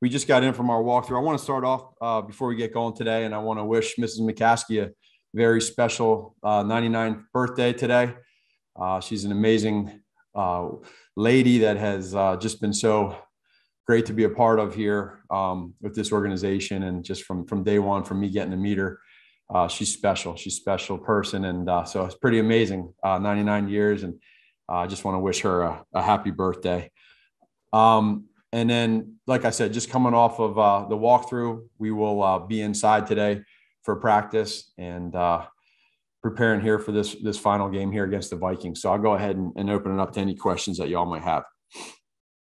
we just got in from our walkthrough. I want to start off before we get going today, and I want to wish Mrs. McCaskey a very special 99th birthday today. She's an amazing lady that has just been so great to be a part of here with this organization. And just from day one, from me getting to meet her, she's special. She's a special person. And so it's pretty amazing, 99 years. And I just want to wish her a happy birthday. And then, like I said, just coming off of the walkthrough, we will be inside today for practice and preparing here for this final game here against the Vikings. So I'll go ahead and open it up to any questions that y'all might have.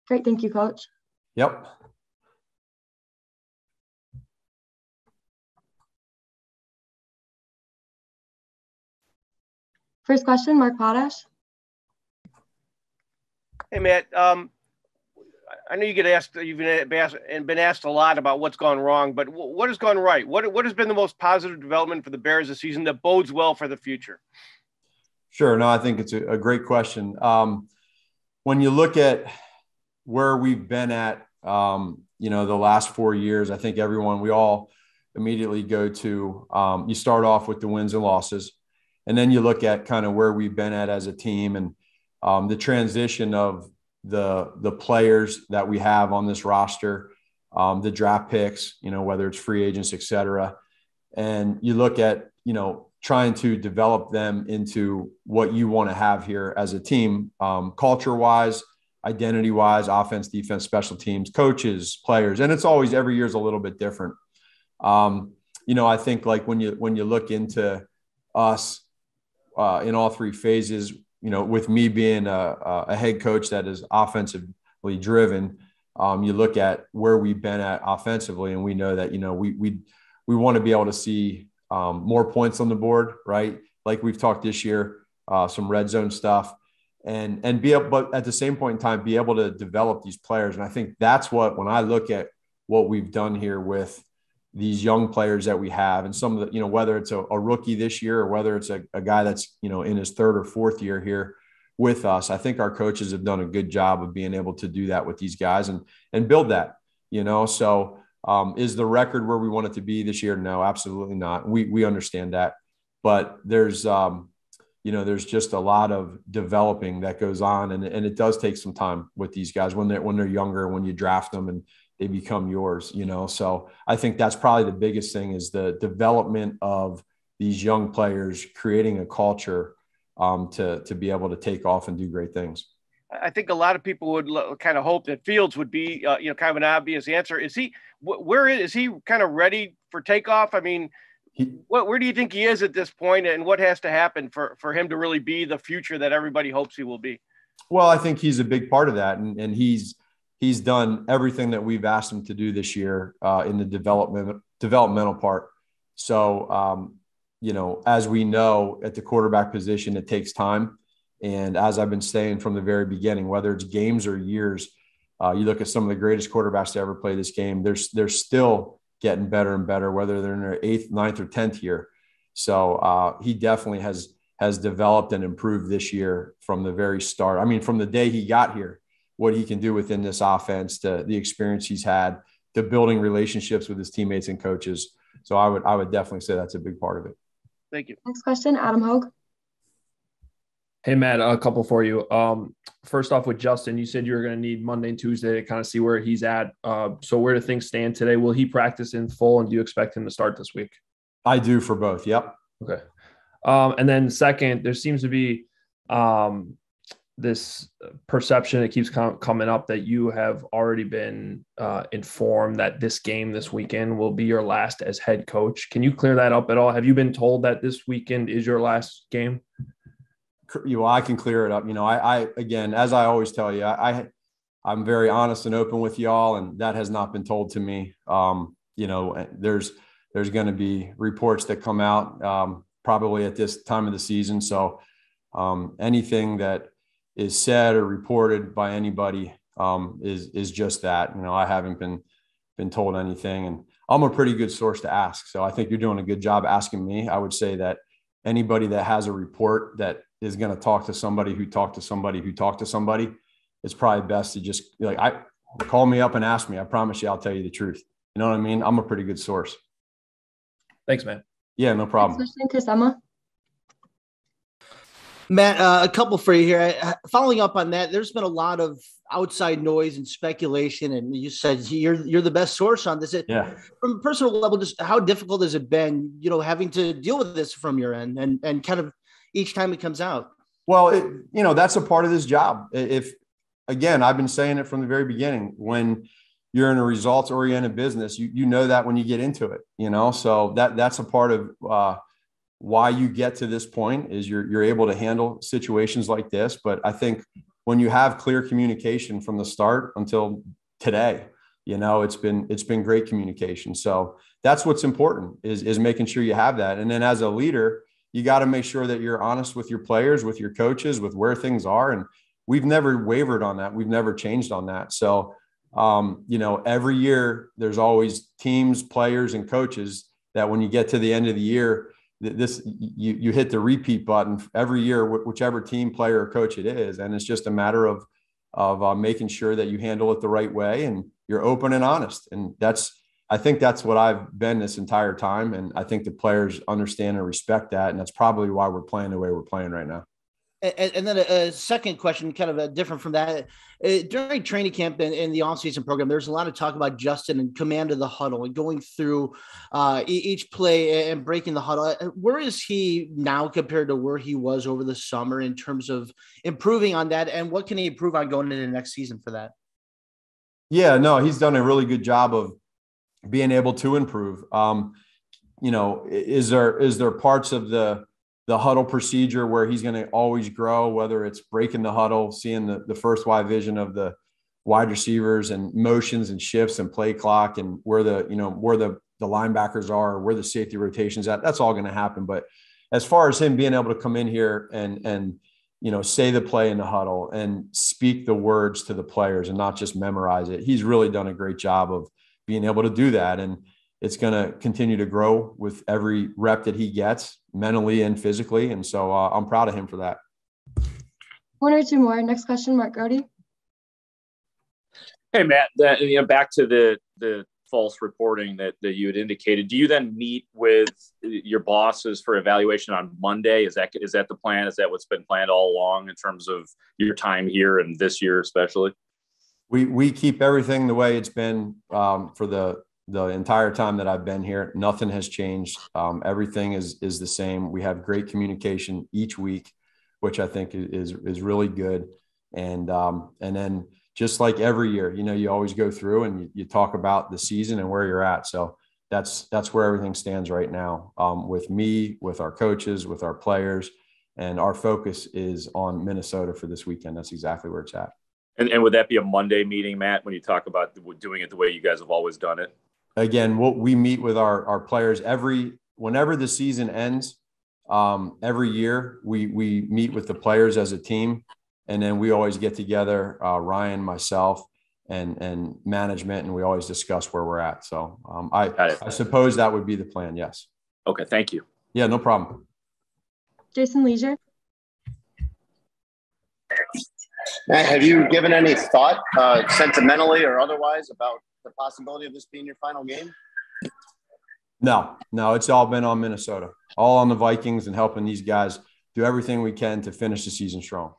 Great. Thank you, Coach. Yep. First question, Mark Potash. Hey, Matt. I know you get asked, you've been asked a lot about what's gone wrong, but what has gone right? What has been the most positive development for the Bears this season that bodes well for the future? Sure. No, I think it's a great question. When you look at where we've been at, the last 4 years, I think we all immediately go to, you start off with the wins and losses, and then you look at kind of where we've been at as a team and the transition of the players that we have on this roster, the draft picks, whether it's free agents, et cetera. And you look at, trying to develop them into what you want to have here as a team, culture-wise, identity-wise, offense, defense, special teams, coaches, players. And it's always, every year is a little bit different. I think like when you look into us in all three phases, with me being a head coach that is offensively driven, you look at where we've been at offensively, and we know that, we want to be able to see more points on the board, right? Like we've talked this year, some red zone stuff, and but at the same point in time, be able to develop these players. And I think that's when I look at what we've done here with these young players that we have, and some of the, whether it's a rookie this year or whether it's a guy that's, in his third or fourth year here with us, I think our coaches have done a good job of being able to do that with these guys and build that, So is the record where we want it to be this year? No, absolutely not. We understand that, but there's just a lot of developing that goes on, and it does take some time with these guys when they're younger, when you draft them and they become yours, So I think that's probably the biggest thing, is the development of these young players, creating a culture to be able to take off and do great things. I think a lot of people would kind of hope that Fields would be, kind of an obvious answer. Is he kind of ready for takeoff? I mean, where do you think he is at this point, and what has to happen for him to really be the future that everybody hopes he will be? Well, I think he's a big part of that. And he's done everything that we've asked him to do this year in the developmental part. So, as we know, at the quarterback position, it takes time. And as I've been saying from the very beginning, whether it's games or years, you look at some of the greatest quarterbacks to ever play this game, they're still getting better and better, whether they're in their 8th, 9th, or 10th year. So he definitely has developed and improved this year from the very start. I mean, from the day he got here, what he can do within this offense, to the experience he's had, to building relationships with his teammates and coaches. So I would definitely say that's a big part of it. Thank you. Next question, Adam Hogue. Hey, Matt, a couple for you. First off, with Justin, you said you were going to need Monday and Tuesday to kind of see where he's at. So where do things stand today? Will he practice in full, and do you expect him to start this week? I do, for both. Yep. Okay. And then second, there seems to be this perception that keeps coming up that you have already been informed that this game this weekend will be your last as head coach. Can you clear that up at all? Have you been told that this weekend is your last game? I can clear it up. I again, as I always tell you, I'm very honest and open with y'all, and that has not been told to me. There's going to be reports that come out probably at this time of the season. So anything that is said or reported by anybody is just that. I haven't been told anything, and I'm a pretty good source to ask. So I think you're doing a good job asking me. I would say that anybody that has a report that is going to talk to somebody who talked to somebody who talked to somebody, it's probably best to just call me up and ask me. I promise you, I'll tell you the truth. You know what I mean? I'm a pretty good source. Thanks, man. Yeah, no problem. Next question, Chris Emma. Matt, a couple for you here. Following up on that, there's been a lot of outside noise and speculation, and you said you're the best source on this. Yeah. From a personal level, just how difficult has it been, having to deal with this from your end and kind of each time it comes out? Well, that's a part of this job. Again, I've been saying it from the very beginning, when you're in a results-oriented business, you know that when you get into it, so that's a part of why you get to this point, is you're able to handle situations like this. But I think when you have clear communication from the start until today, it's been great communication. So that's what's important, is making sure you have that. And then as a leader, you got to make sure that you're honest with your players, with your coaches, with where things are. And we've never wavered on that. We've never changed on that. So, every year there's always teams, players, and coaches that when you get to the end of the year, you hit the repeat button every year, whichever team, player, or coach it is. And it's just a matter of making sure that you handle it the right way and you're open and honest. And I think that's what I've been this entire time. And I think the players understand and respect that. And that's probably why we're playing the way we're playing right now. And then a second question, kind of different from that. During training camp and in the offseason program, there's a lot of talk about Justin and command of the huddle and going through each play and breaking the huddle. Where is he now compared to where he was over the summer in terms of improving on that? And what can he improve on going into the next season for that? Yeah, no, he's done a really good job of being able to improve. Is there parts of the huddle procedure where he's going to always grow, whether it's breaking the huddle, seeing the first wide vision of the wide receivers and motions and shifts and play clock and where the linebackers are, where the safety rotations at, that's all going to happen. But as far as him being able to come in here and say the play in the huddle and speak the words to the players and not just memorize it, he's really done a great job of being able to do that. And it's going to continue to grow with every rep that he gets, mentally and physically. And so I'm proud of him for that. One or two more. Next question, Mark Grody. Hey, Matt, back to the false reporting that you had indicated. Do you then meet with your bosses for evaluation on Monday? Is that the plan? Is that what's been planned all along in terms of your time here and this year especially? We keep everything the way it's been for the entire time that I've been here. Nothing has changed. Everything is the same. We have great communication each week, which I think is really good. And then just like every year, you always go through and you talk about the season and where you're at. So that's where everything stands right now, with me, with our coaches, with our players, and our focus is on Minnesota for this weekend. That's exactly where it's at. And would that be a Monday meeting, Matt, when you talk about doing it the way you guys have always done it? Again, we meet with our players whenever the season ends. Every year we meet with the players as a team, and then we always get together, Ryan, myself, and management, and we always discuss where we're at. So I suppose that would be the plan. Yes. Okay. Thank you. Yeah, no problem. Jason Leisure. Matt, have you given any thought, sentimentally or otherwise, about the possibility of this being your final game? No, it's all been on Minnesota, all on the Vikings, and helping these guys do everything we can to finish the season strong.